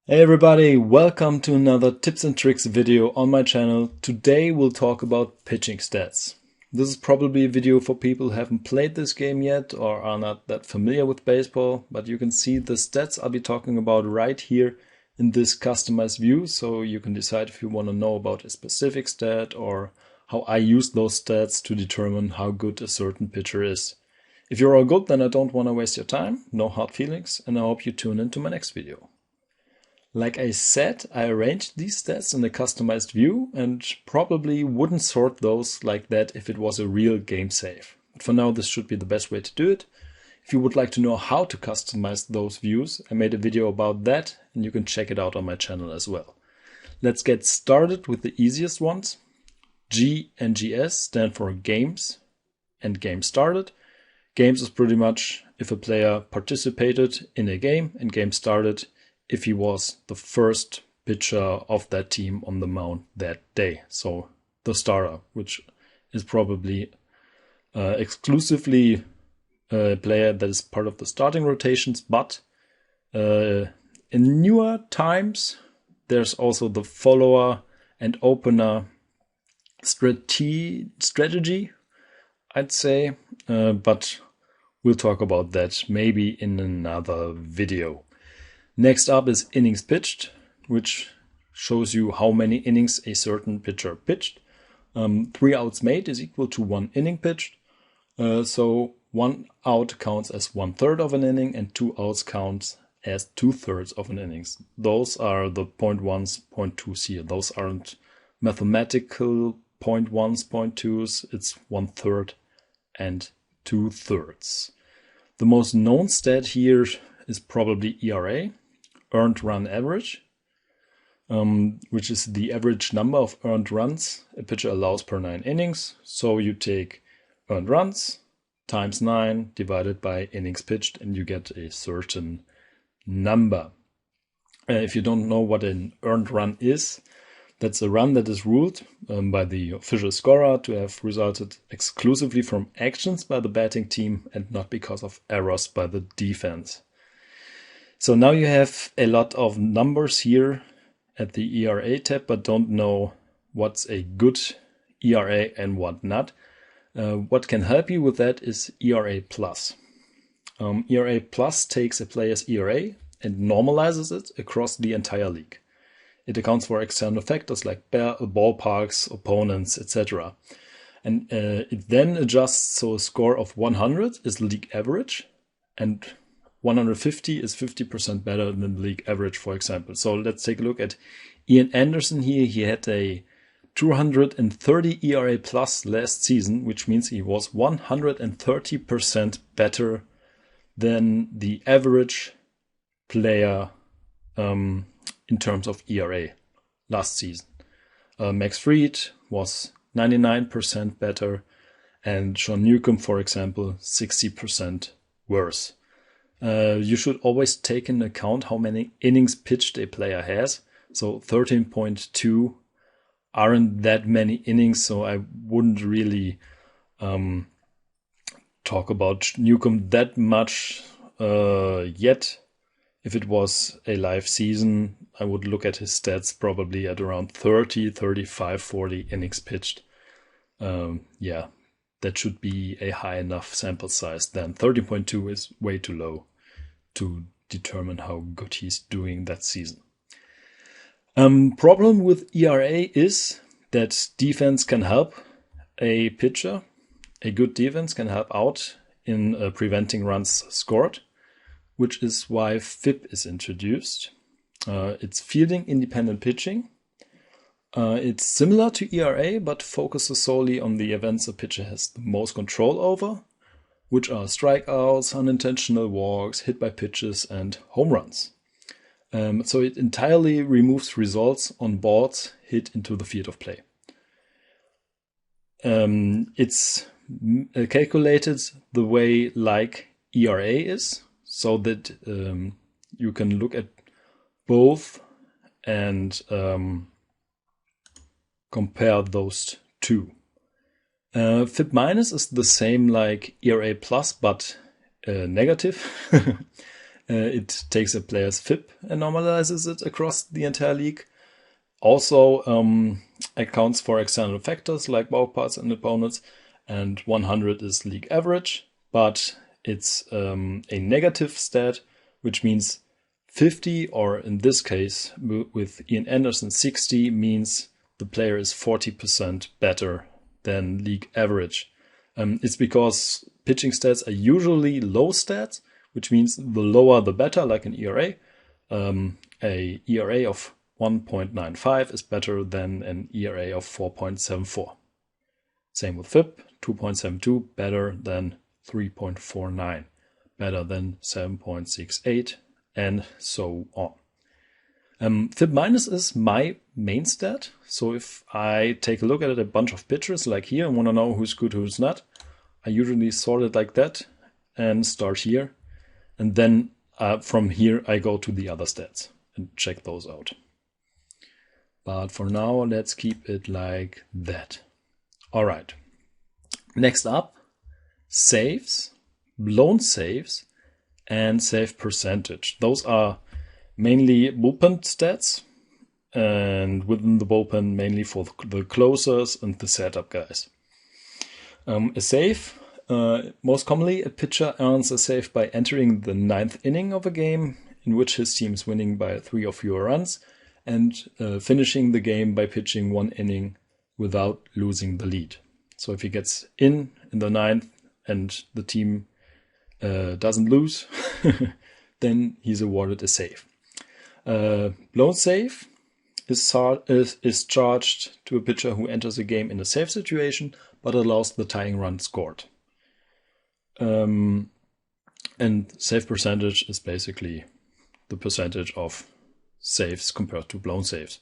Hey everybody, welcome to another tips and tricks video on my channel. Today we'll talk about pitching stats. This is probably a video for people who haven't played this game yet or are not that familiar with baseball, but you can see the stats I'll be talking about right here in this customized view, so you can decide if you want to know about a specific stat or how I use those stats to determine how good a certain pitcher is. If you're all good, then I don't want to waste your time, no hard feelings, and I hope you tune into my next video. Like I said, I arranged these stats in a customized view and probably wouldn't sort those like that if it was a real game save. But for now, this should be the best way to do it. If you would like to know how to customize those views, I made a video about that and you can check it out on my channel as well. Let's get started with the easiest ones. G and GS stand for games and game started. Games is pretty much if a player participated in a game, and game started if he was the first pitcher of that team on the mound that day. So the starter, which is probably exclusively a player that is part of the starting rotations. But in newer times, there's also the follower and opener strategy, I'd say. But we'll talk about that maybe in another video. Next up is innings pitched, which shows you how many innings a certain pitcher pitched. 3 outs made is equal to 1 inning pitched. So 1 out counts as 1/3 of an inning and 2 outs counts as 2/3 of an inning. Those are the 0.1s, 0.2s here. Those aren't mathematical 0.1s, 0.2s. It's 1/3 and 2/3. The most known stat here is probably ERA. Earned run average, which is the average number of earned runs a pitcher allows per 9 innings. So you take earned runs times 9 divided by innings pitched and you get a certain number. If you don't know what an earned run is, that's a run that is ruled by the official scorer to have resulted exclusively from actions by the batting team and not because of errors by the defense. So now you have a lot of numbers here at the ERA tab, but don't know what's a good ERA and what not. What can help you with that is ERA plus. ERA plus takes a player's ERA and normalizes it across the entire league. It accounts for external factors like ballparks, opponents, etc. And it then adjusts so a score of 100 is league average and 150 is 50% better than the league average, for example. So let's take a look at Ian Anderson here. He had a 230 ERA plus last season, which means he was 130% better than the average player in terms of ERA last season. Max Fried was 99% better, and Sean Newcomb, for example, 60% worse. You should always take into account how many innings pitched a player has. So 13.2 aren't that many innings, so I wouldn't really talk about Newcomb that much yet. If it was a live season, I would look at his stats probably at around 30, 35, 40 innings pitched. Yeah. That should be a high enough sample size. Then 13.2 is way too low to determine how good he's doing that season. Problem with ERA is that defense can help a pitcher. A good defense can help out in preventing runs scored, which is why FIP is introduced. It's fielding independent pitching. It's similar to ERA, but focuses solely on the events a pitcher has the most control over, which are strikeouts, unintentional walks, hit by pitches, and home runs. So it entirely removes results on balls hit into the field of play. It's calculated the way like ERA is, so that you can look at both and compare those two. FIP minus is the same like ERA plus, but negative. It takes a player's FIP and normalizes it across the entire league. Also accounts for external factors like ball parts and opponents, and 100 is league average, but it's a negative stat, which means 50, or in this case with Ian Anderson 60, means the player is 40% better than league average. It's because pitching stats are usually low stats, which means the lower the better, like an ERA. A ERA of 1.95 is better than an ERA of 4.74. Same with FIP, 2.72, better than 3.49, better than 7.68, and so on. FIP minus is my main stat. So if I take a look at a bunch of pitchers like here and want to know who's good, who's not, I usually sort it like that and start here. And then from here, I go to the other stats and check those out. But for now, let's keep it like that. All right. Next up, saves, blown saves, and save percentage. Those are mainly bullpen stats, and within the bullpen, mainly for the closers and the setup guys. A save, most commonly, a pitcher earns a save by entering the 9th inning of a game in which his team is winning by 3 or fewer runs, and finishing the game by pitching 1 inning without losing the lead. So if he gets in the 9th and the team doesn't lose, then he's awarded a save. Blown save is charged to a pitcher who enters a game in a save situation but allows the tying run scored. And save percentage is basically the percentage of saves compared to blown saves.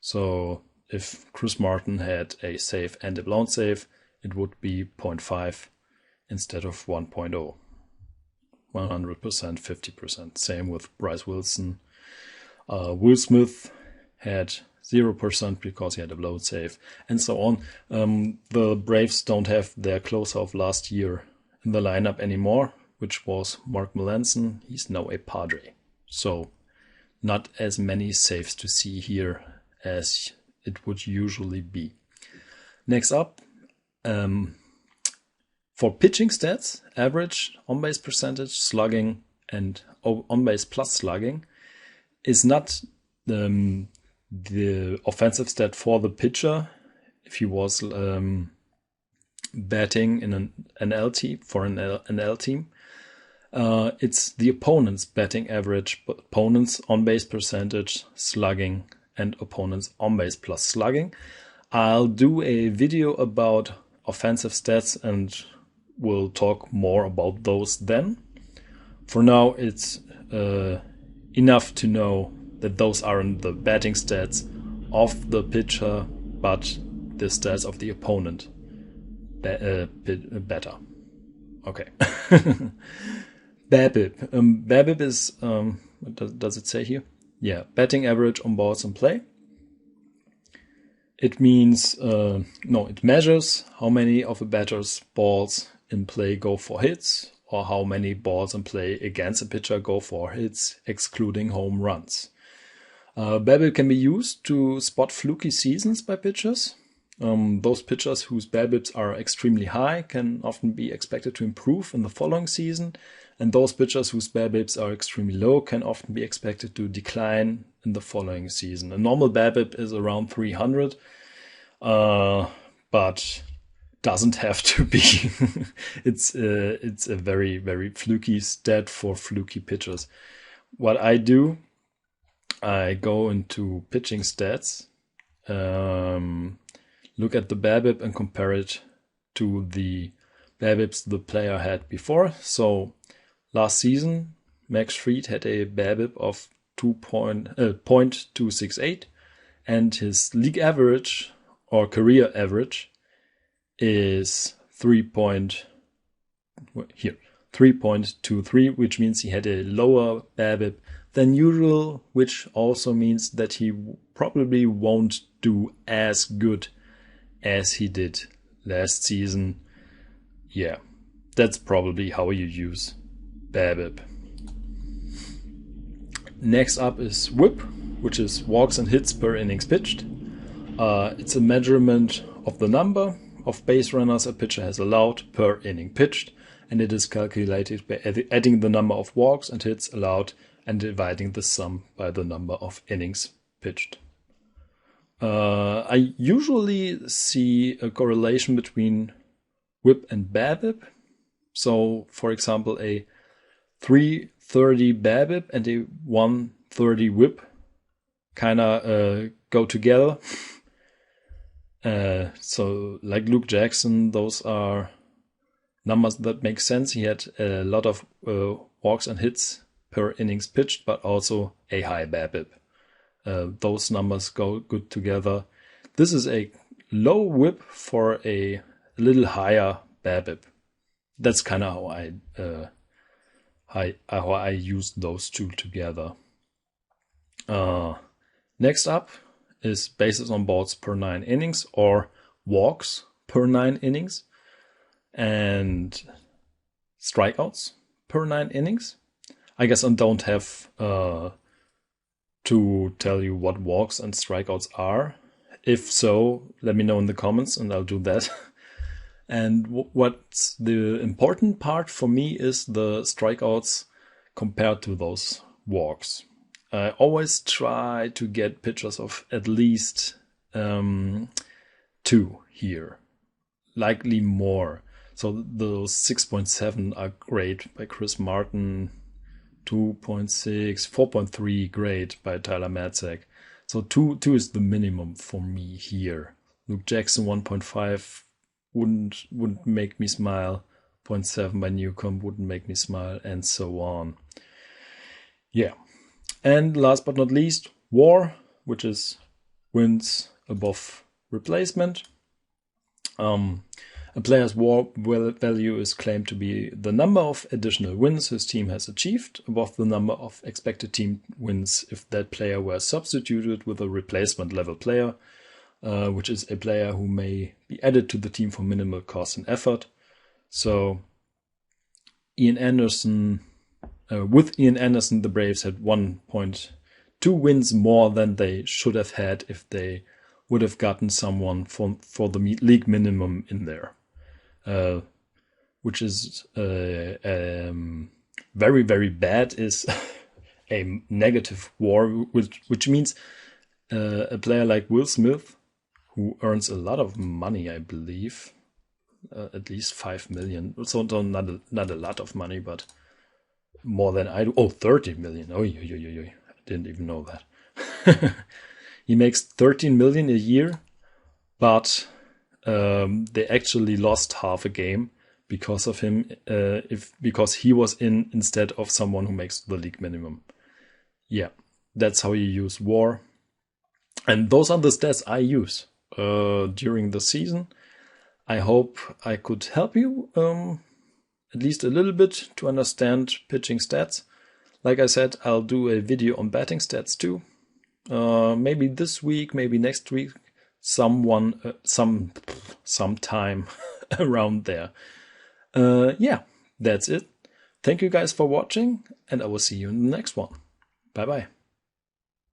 So if Chris Martin had a save and a blown save, it would be 0.5 instead of 1.0. 100%, 50%. Same with Bryce Wilson. Will Smith had 0% because he had a blown save, and so on. The Braves don't have their closer of last year in the lineup anymore, which was Mark Melanson. He's now a Padre. So not as many saves to see here as it would usually be. Next up, for pitching stats, average, on-base percentage, slugging, and on-base plus slugging is not the offensive stat for the pitcher if he was batting in an NL team, for an NL team. It's the opponent's batting average, opponent's on-base percentage, slugging, and opponent's on-base plus slugging. I'll do a video about offensive stats and we'll talk more about those then. For now, it's enough to know that those aren't the batting stats of the pitcher, but the stats of the opponent better. Okay. BABIP. BABIP is, what does it say here? Yeah, batting average on balls in play. It means, it measures how many of a batter's balls in play go for hits, or how many balls in play against a pitcher go for hits, excluding home runs. BABIP can be used to spot fluky seasons by pitchers. Those pitchers whose BABIPs are extremely high can often be expected to improve in the following season, and those pitchers whose BABIPs are extremely low can often be expected to decline in the following season. A normal BABIP is around 300, but doesn't have to be. It's a very, very fluky stat for fluky pitchers. What I do, I go into pitching stats, look at the BABIP and compare it to the BABIPs the player had before. So last season, Max Fried had a BABIP of 0.268, and his league average or career average is 3.23, which means he had a lower BABIP than usual, which also means that he probably won't do as good as he did last season. Yeah, that's probably how you use BABIP. Next up is whip, which is walks and hits per innings pitched. It's a measurement of the number of base runners a pitcher has allowed per inning pitched, and it is calculated by adding the number of walks and hits allowed and dividing the sum by the number of innings pitched. I usually see a correlation between whip and BABIP. So, for example, a 330 BABIP and a 130 whip kind of go together. So, like Luke Jackson, those are numbers that make sense. He had a lot of walks and hits per innings pitched, but also a high BABIP. Those numbers go good together. This is a low whip for a little higher BABIP. That's kind of how I use those two together. Next up is bases on balls per 9 innings or walks per 9 innings and strikeouts per 9 innings. I guess I don't have to tell you what walks and strikeouts are. If so, let me know in the comments and I'll do that. And what's the important part for me is the strikeouts compared to those walks. I always try to get pitchers of at least 2 here, likely more. So those 6.7 are great by Chris Martin, 2.6, 4.3 great by Tyler Matzek. So 2 is the minimum for me here. Luke Jackson 1.5 wouldn't make me smile. 0.7 by Newcomb wouldn't make me smile, and so on. Yeah. And last but not least, WAR, which is wins above replacement. A player's WAR value is claimed to be the number of additional wins his team has achieved above the number of expected team wins if that player were substituted with a replacement level player, which is a player who may be added to the team for minimal cost and effort. So Ian Anderson, with Ian Anderson, the Braves had 1.2 wins more than they should have had if they would have gotten someone for the league minimum in there, which is very, very bad, is a negative WAR, which means a player like Will Smith, who earns a lot of money, I believe, at least 5 million. So not a lot of money, but more than I do. Oh, 30 million. Oh, I didn't even know that. He makes 13 million a year, but they actually lost half a game because of him, because he was in instead of someone who makes the league minimum. Yeah, that's how you use WAR. And those are the stats I use during the season. I hope I could help you at least a little bit to understand pitching stats. Like I said, I'll do a video on batting stats too. Maybe this week, maybe next week, sometime around there. Yeah, that's it. Thank you guys for watching, and I will see you in the next one. Bye bye.